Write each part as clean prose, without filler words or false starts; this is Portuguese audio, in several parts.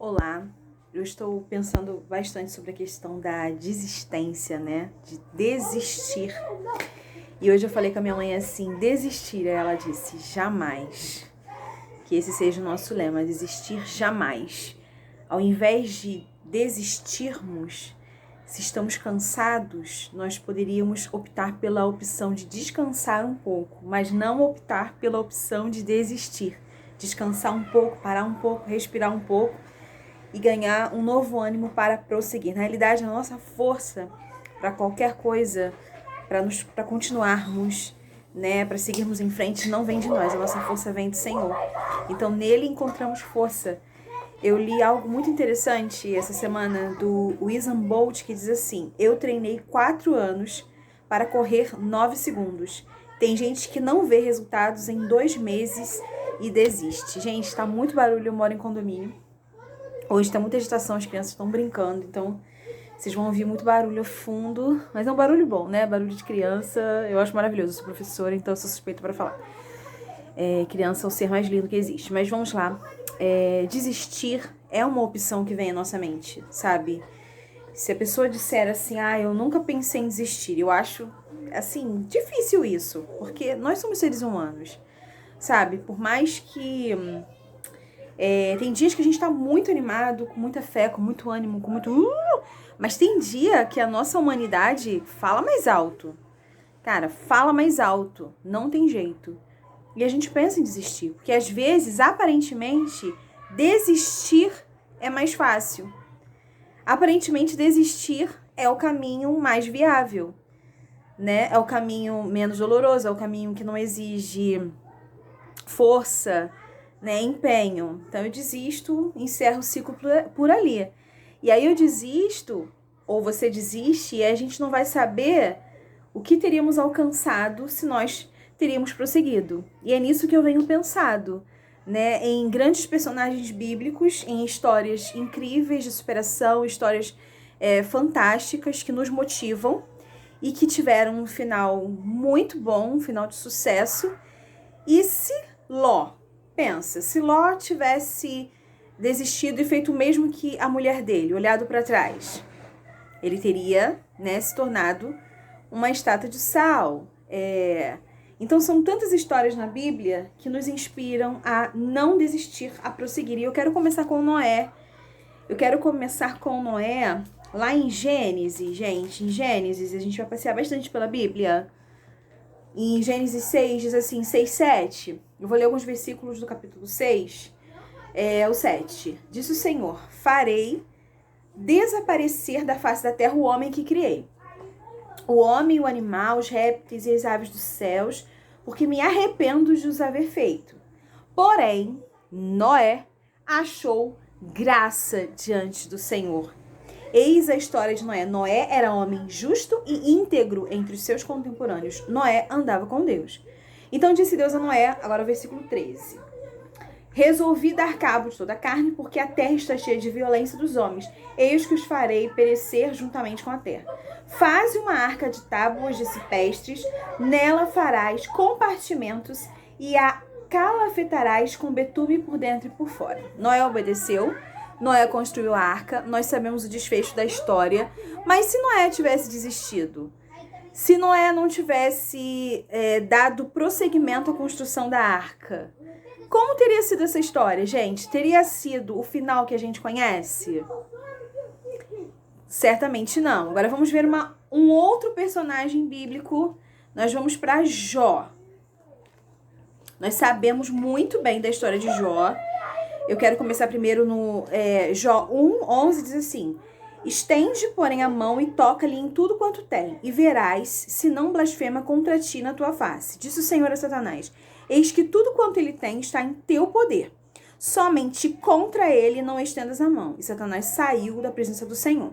Olá, eu estou pensando bastante sobre a questão da desistência, né? De desistir. E hoje eu falei com a minha mãe assim, desistir. Aí ela disse, jamais. Que esse seja o nosso lema, desistir jamais. Ao invés de desistirmos, se estamos cansados, nós poderíamos optar pela opção de descansar um pouco, mas não optar pela opção de desistir. Descansar um pouco, parar um pouco, respirar um pouco e ganhar um novo ânimo para prosseguir. Na realidade, a nossa força para qualquer coisa, para continuarmos, né, para seguirmos em frente, não vem de nós. A nossa força vem do Senhor. Então, nele encontramos força. Eu li algo muito interessante essa semana do Usain Bolt, que diz assim: eu treinei 4 anos para correr 9 segundos. Tem gente que não vê resultados em 2 meses e desiste. Gente, tá muito barulho, eu moro em condomínio. Hoje tá muita agitação, as crianças estão brincando, então vocês vão ouvir muito barulho ao fundo, mas é um barulho bom, né? Barulho de criança, eu acho maravilhoso. Eu sou professora, então eu sou suspeita para falar. Criança é o ser mais lindo que existe. Mas vamos lá. Desistir é uma opção que vem à nossa mente, sabe? Se a pessoa disser assim, eu nunca pensei em desistir, eu acho, assim, difícil isso, porque nós somos seres humanos, sabe? Por mais que tem dias que a gente tá muito animado, com muita fé, com muito ânimo, com muito... mas tem dia que a nossa humanidade fala mais alto. Cara, fala mais alto. Não tem jeito. E a gente pensa em desistir. Porque às vezes, aparentemente, desistir é mais fácil. Aparentemente, desistir é o caminho mais viável, né? É o caminho menos doloroso, é o caminho que não exige força, né, empenho. Então eu desisto, encerro o ciclo por ali. E aí eu desisto, ou você desiste, e a gente não vai saber o que teríamos alcançado se nós teríamos prosseguido. E é nisso que eu venho pensado, né, em grandes personagens bíblicos, em histórias incríveis de superação, histórias fantásticas que nos motivam e que tiveram um final muito bom, um final de sucesso. E se se Ló tivesse desistido e feito o mesmo que a mulher dele, olhado para trás, ele teria, né, se tornado uma estátua de sal. Então são tantas histórias na Bíblia que nos inspiram a não desistir, a prosseguir. E eu quero começar com Noé. Lá em Gênesis, gente. Em Gênesis, a gente vai passear bastante pela Bíblia. Em Gênesis 6, diz assim, 6, 7. Eu vou ler alguns versículos do capítulo 6. O 7. Disse o Senhor, farei desaparecer da face da terra o homem que criei. O homem, o animal, os répteis e as aves dos céus, porque me arrependo de os haver feito. Porém, Noé achou graça diante do Senhor. Eis a história de Noé. Noé era homem justo e íntegro entre os seus contemporâneos. Noé andava com Deus. Então disse Deus a Noé, agora o versículo 13. Resolvi dar cabo de toda a carne, porque a terra está cheia de violência dos homens. Eis que os farei perecer juntamente com a terra. Faze uma arca de tábuas de cipestres, nela farás compartimentos e a calafetarás com betume por dentro e por fora. Noé obedeceu. Noé construiu a arca, nós sabemos o desfecho da história, mas se Noé tivesse desistido, se Noé não tivesse dado prosseguimento à construção da arca, como teria sido essa história, gente? Teria sido o final que a gente conhece? Certamente não. Agora vamos ver um outro personagem bíblico. Nós vamos para Jó. Nós sabemos muito bem da história de Jó. Eu quero começar primeiro no Jó 1:11, diz assim: estende, porém, a mão e toca-lhe em tudo quanto tem, e verás se não blasfema contra ti na tua face. Disse o Senhor a Satanás: eis que tudo quanto ele tem está em teu poder. Somente contra ele não estendas a mão. E Satanás saiu da presença do Senhor.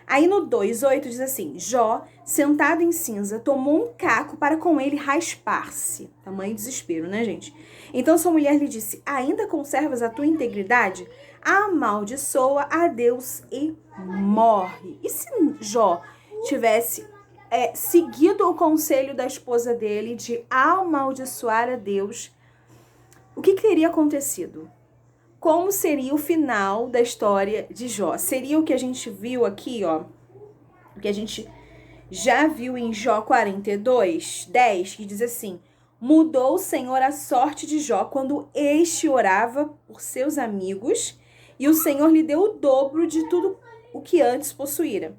Aí no 2:8 diz assim: Jó, sentado em cinza, tomou um caco para com ele raspar-se. Tamanho desespero, né, gente? Então sua mulher lhe disse: ainda conservas a tua integridade? Amaldiçoa a Deus e morre. E se Jó tivesse seguido o conselho da esposa dele de amaldiçoar a Deus, o que teria acontecido? como seria o final da história de Jó. Seria o que a gente viu aqui, ó, o que a gente já viu em Jó 42, 10, que diz assim: mudou o Senhor a sorte de Jó quando este orava por seus amigos, e o Senhor lhe deu o dobro de tudo o que antes possuíra.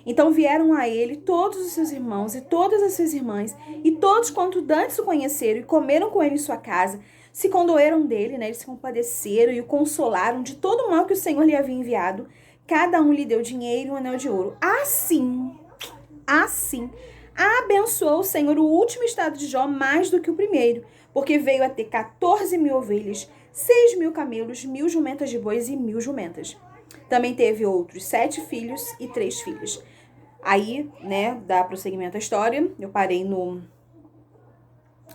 Então vieram a ele todos os seus irmãos e todas as suas irmãs, e todos quanto dantes o conheceram, e comeram com ele em sua casa, se condoeram dele, né? Eles se compadeceram e o consolaram de todo o mal que o Senhor lhe havia enviado. Cada um lhe deu dinheiro e um anel de ouro. Assim, abençoou o Senhor o último estado de Jó mais do que o primeiro, porque veio a ter 14.000 ovelhas, 6.000 camelos, 1.000 jumentas de bois e 1.000 jumentas. Também teve outros 7 filhos e 3 filhas. Aí, né, dá prosseguimento à história. Eu parei no...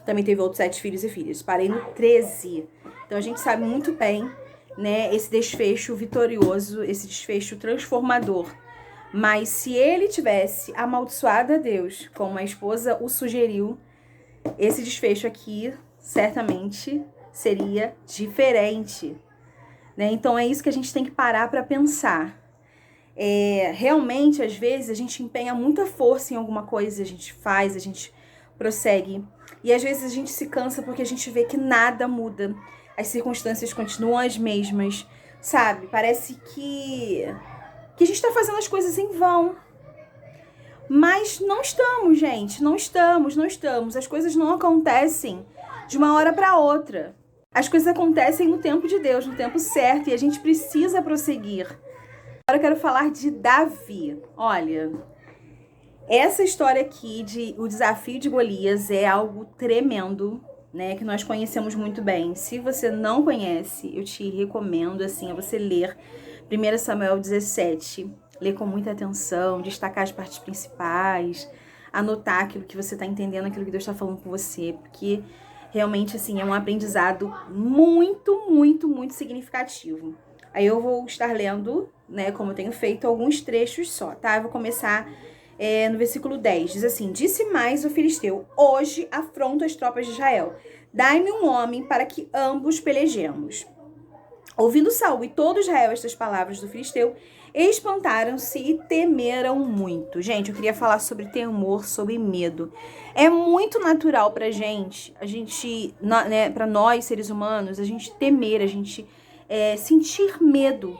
Também teve outros 7 filhos e filhas. Parei no 13. Então a gente sabe muito bem, né, esse desfecho vitorioso, esse desfecho transformador. Mas se ele tivesse amaldiçoado a Deus, como a esposa o sugeriu, esse desfecho aqui certamente seria diferente, né? Então é isso que a gente tem que parar para pensar. Realmente, às vezes, a gente empenha muita força em alguma coisa, a gente faz, a gente prossegue. E às vezes a gente se cansa porque a gente vê que nada muda. As circunstâncias continuam as mesmas, sabe? Parece que a gente está fazendo as coisas em vão. Mas não estamos, gente. Não estamos. As coisas não acontecem de uma hora para outra. As coisas acontecem no tempo de Deus, no tempo certo. E a gente precisa prosseguir. Agora eu quero falar de Davi. Olha, essa história aqui de o desafio de Golias é algo tremendo, né? Que nós conhecemos muito bem. Se você não conhece, eu te recomendo, assim, a você ler 1 Samuel 17, ler com muita atenção, destacar as partes principais, anotar aquilo que você está entendendo, aquilo que Deus está falando com você, porque realmente, assim, é um aprendizado muito, muito, muito significativo. Aí eu vou estar lendo, né, como eu tenho feito, alguns trechos só, tá? Eu vou começar no versículo 10, diz assim: disse mais o filisteu: hoje afronto as tropas de Israel, dai-me um homem para que ambos pelejemos. Ouvindo Saul e todo Israel estas palavras do filisteu, espantaram-se e temeram muito. Gente, eu queria falar sobre temor, sobre medo. É muito natural pra gente, né, pra nós, seres humanos, a gente temer, a gente sentir medo.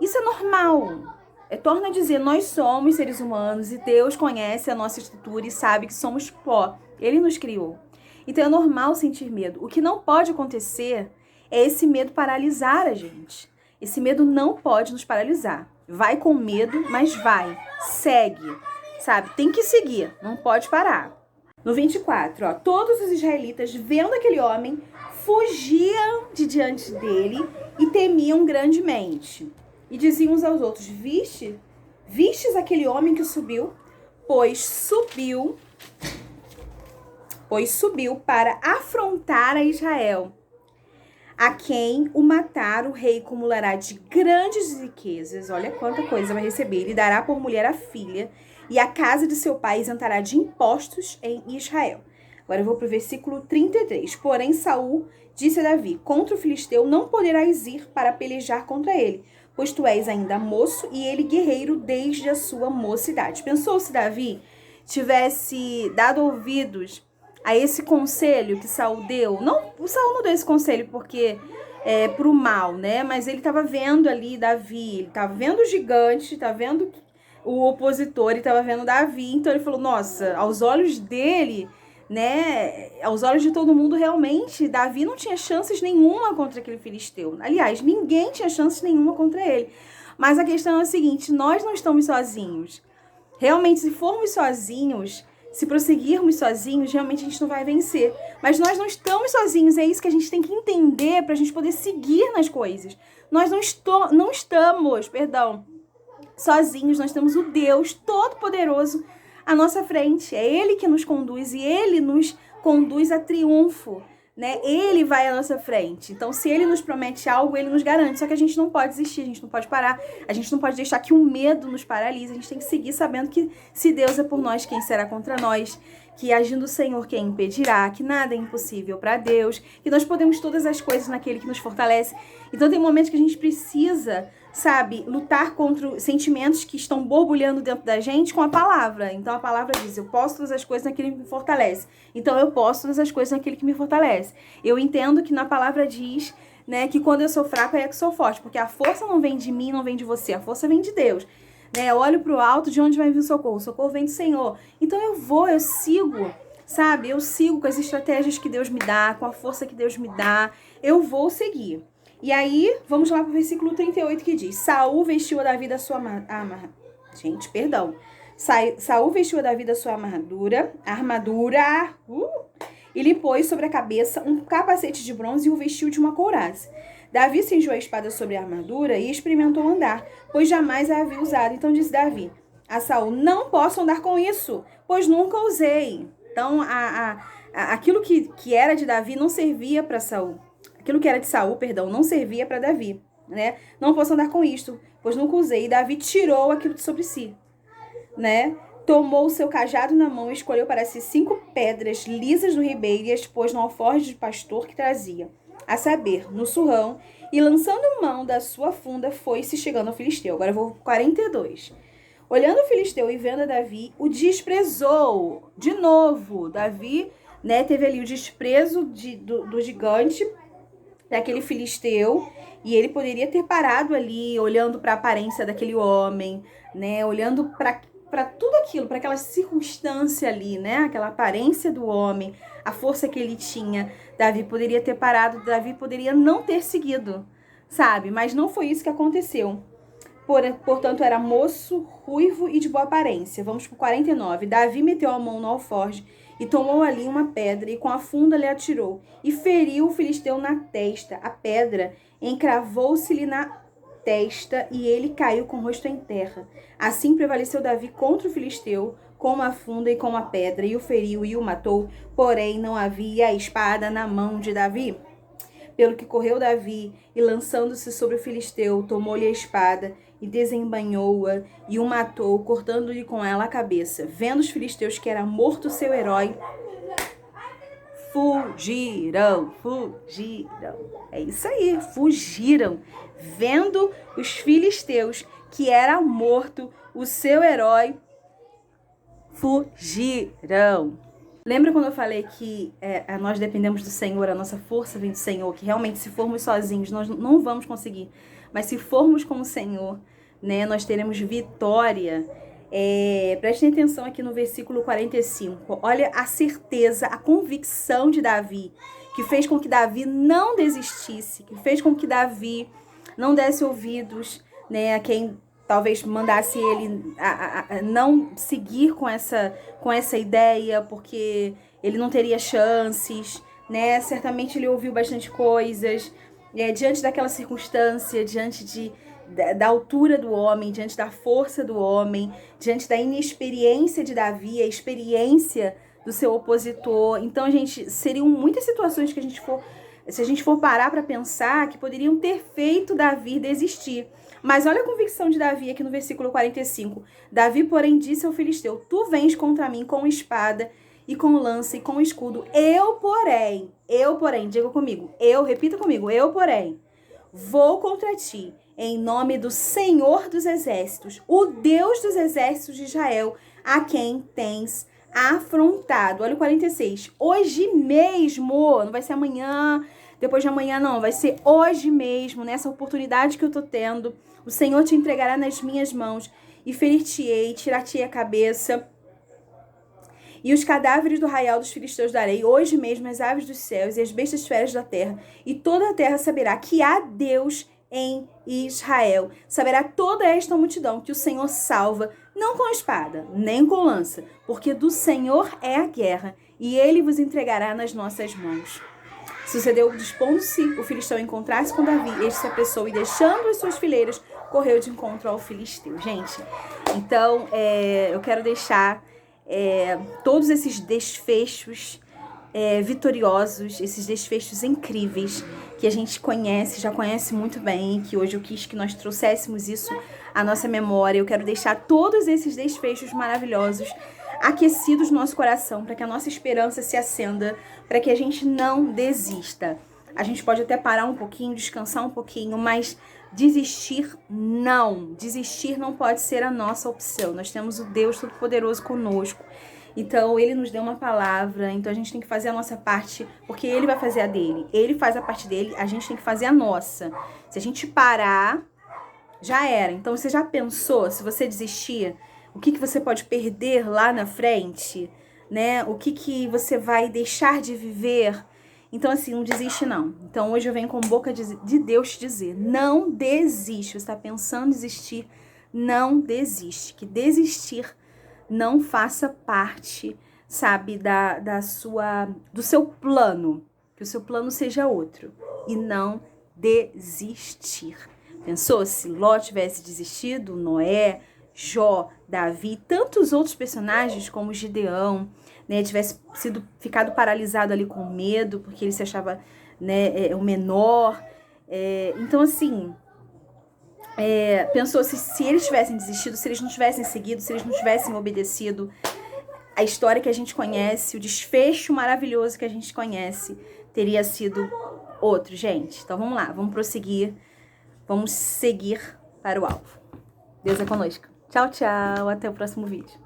Isso é normal. Torna a dizer, nós somos seres humanos e Deus conhece a nossa estrutura e sabe que somos pó. Ele nos criou. Então é normal sentir medo. O que não pode acontecer é esse medo paralisar a gente. Esse medo não pode nos paralisar. Vai com medo, mas vai. Segue, sabe? Tem que seguir, não pode parar. No 24, ó, todos os israelitas, vendo aquele homem, fugiam de diante dele e temiam grandemente. E diziam uns aos outros: vistes aquele homem que subiu? Pois subiu para afrontar a Israel. A quem o matar, o rei acumulará de grandes riquezas. Olha quanta coisa vai receber. Ele dará por mulher a filha, e a casa de seu pai isentará de impostos em Israel. Agora eu vou para o versículo 33. Porém, Saul disse a Davi: contra o filisteu não poderás ir para pelejar contra ele, pois tu és ainda moço e ele guerreiro desde a sua mocidade. Pensou se Davi tivesse dado ouvidos a esse conselho que Saul deu? Não, o Saul não deu esse conselho porque pro mal, né? Mas ele estava vendo ali Davi, ele estava vendo o gigante, estava vendo o opositor, ele estava vendo Davi, então ele falou: nossa, aos olhos dele, né, aos olhos de todo mundo, realmente, Davi não tinha chances nenhuma contra aquele filisteu. Aliás, ninguém tinha chances nenhuma contra ele. Mas a questão é a seguinte: nós não estamos sozinhos. Realmente, se formos sozinhos, se prosseguirmos sozinhos, realmente a gente não vai vencer. Mas nós não estamos sozinhos, é isso que a gente tem que entender para a gente poder seguir nas coisas. Nós não estamos sozinhos, nós temos o Deus Todo-Poderoso à nossa frente. É Ele que nos conduz e Ele nos conduz a triunfo, né? Ele vai à nossa frente. Então, se Ele nos promete algo, Ele nos garante. Só que a gente não pode desistir, a gente não pode parar, a gente não pode deixar que o medo nos paralise. A gente tem que seguir sabendo que se Deus é por nós, quem será contra nós? que agindo o Senhor quem impedirá, que nada é impossível para Deus, que nós podemos todas as coisas naquele que nos fortalece. Então tem momentos que a gente precisa, sabe, lutar contra sentimentos que estão borbulhando dentro da gente com a palavra. Então a palavra diz, eu posso todas as coisas naquele que me fortalece. Então eu posso todas as coisas naquele que me fortalece. Eu entendo que na palavra diz, né, que quando eu sou fraco é que sou forte, porque a força não vem de mim, não vem de você, a força vem de Deus. Né? Eu olho para o alto, de onde vai vir o socorro vem do Senhor. Então eu sigo, sabe? Eu sigo com as estratégias que Deus me dá, com a força que Deus me dá, eu vou seguir. E aí, vamos lá para o versículo 38 que diz, Saul vestiu a Davi da sua Saul vestiu a Davi da sua armadura, e lhe pôs sobre a cabeça um capacete de bronze e o vestiu de uma couraça. Davi cingiu a espada sobre a armadura e experimentou andar, pois jamais a havia usado. Então disse Davi a Saul, não posso andar com isso, pois nunca usei. Então aquilo que era de Davi não servia para Saul. Aquilo que era de Saul, perdão, não servia para Davi. Né? Não posso andar com isto, pois nunca usei. E Davi tirou aquilo de sobre si. Né? Tomou o seu cajado na mão e escolheu para si 5 pedras lisas do ribeiro e as pôs no alforje de pastor que trazia, a saber, no surrão, e lançando mão da sua funda, foi-se chegando ao filisteu. Agora eu vou para 42. Olhando o filisteu e vendo a Davi, o desprezou. De novo, Davi, né, teve ali o desprezo do gigante, daquele filisteu, e ele poderia ter parado ali, olhando para a aparência daquele homem, né, olhando para tudo aquilo, para aquela circunstância ali, né, aquela aparência do homem, a força que ele tinha. Davi poderia ter parado, Davi poderia não ter seguido, sabe? Mas não foi isso que aconteceu. Portanto, era moço, ruivo e de boa aparência. Vamos para 49. Davi meteu a mão no alforje e tomou ali uma pedra e com a funda lhe atirou e feriu o filisteu na testa. A pedra encravou-se-lhe na testa e ele caiu com o rosto em terra. Assim prevaleceu Davi contra o filisteu com a funda e com a pedra, e o feriu e o matou, porém não havia espada na mão de Davi. Pelo que correu Davi, e lançando-se sobre o filisteu, tomou-lhe a espada, e desembainhou-a, e o matou, cortando-lhe com ela a cabeça. Vendo os filisteus que era morto seu herói, fugiram. É isso aí, fugiram. Vendo os filisteus que era morto o seu herói, fugiram. Lembra quando eu falei que nós dependemos do Senhor, a nossa força vem do Senhor, que realmente se formos sozinhos nós não vamos conseguir, mas se formos com o Senhor, né, nós teremos vitória. Prestem atenção aqui no versículo 45, olha a certeza, a convicção de Davi, que fez com que Davi não desistisse, que fez com que Davi não desse ouvidos, né, a quem talvez mandasse ele a não seguir com essa ideia, porque ele não teria chances, né? Certamente ele ouviu bastante coisas, diante daquela circunstância, diante da altura do homem, diante da força do homem, diante da inexperiência de Davi, a experiência do seu opositor. Então, gente, seriam muitas situações que se a gente for parar para pensar, que poderiam ter feito Davi desistir. Mas olha a convicção de Davi aqui no versículo 45. Davi, porém, disse ao filisteu, tu vens contra mim com espada e com lança e com escudo. Eu, porém, diga comigo, repita comigo, eu, porém, vou contra ti em nome do Senhor dos Exércitos, o Deus dos Exércitos de Israel, a quem tens afrontado. Olha o 46. Hoje mesmo, não vai ser amanhã, depois de amanhã não, vai ser hoje mesmo, nessa oportunidade que eu tô tendo, o Senhor te entregará nas minhas mãos e ferir-te-ei, tirar-te-ei a cabeça e os cadáveres do arraial dos filisteus darei, hoje mesmo as aves dos céus e as bestas feras da terra, e toda a terra saberá que há Deus em Israel. Saberá toda esta multidão que o Senhor salva, não com espada, nem com lança, porque do Senhor é a guerra, e ele vos entregará nas nossas mãos. Sucedeu, dispondo-se o filisteu a encontrar-se com Davi, este se apressou e, deixando as suas fileiras, correu de encontro ao filisteu. Gente, então, eu quero deixar todos esses desfechos vitoriosos, esses desfechos incríveis que a gente já conhece muito bem, que hoje eu quis que nós trouxéssemos isso à nossa memória. Eu quero deixar todos esses desfechos maravilhosos aquecidos no nosso coração, para que a nossa esperança se acenda, para que a gente não desista. A gente pode até parar um pouquinho, descansar um pouquinho, mas desistir não. Desistir não pode ser a nossa opção. Nós temos o Deus Todo-Poderoso conosco. Então, Ele nos deu uma palavra, então a gente tem que fazer a nossa parte, porque Ele vai fazer a dele. Ele faz a parte dele, a gente tem que fazer a nossa. Se a gente parar, já era. Então, você já pensou, se você desistir, o que você pode perder lá na frente, né? O que você vai deixar de viver? Então, assim, não desiste não. Então, hoje eu venho com boca de Deus te dizer, não desiste. Você está pensando em desistir, não desiste. Que desistir não faça parte, sabe, do seu plano. Que o seu plano seja outro. E não desistir. Pensou se Ló tivesse desistido, Noé, Jó, Davi, tantos outros personagens como Gideão, né, tivesse ficado paralisado ali com medo, porque ele se achava, né, o menor. Então, assim, pensou se eles tivessem desistido, se eles não tivessem seguido, se eles não tivessem obedecido, a história que a gente conhece, o desfecho maravilhoso que a gente conhece, teria sido outro, gente. Então, vamos lá, vamos prosseguir, vamos seguir para o alvo. Deus é conosco. Tchau, tchau, até o próximo vídeo.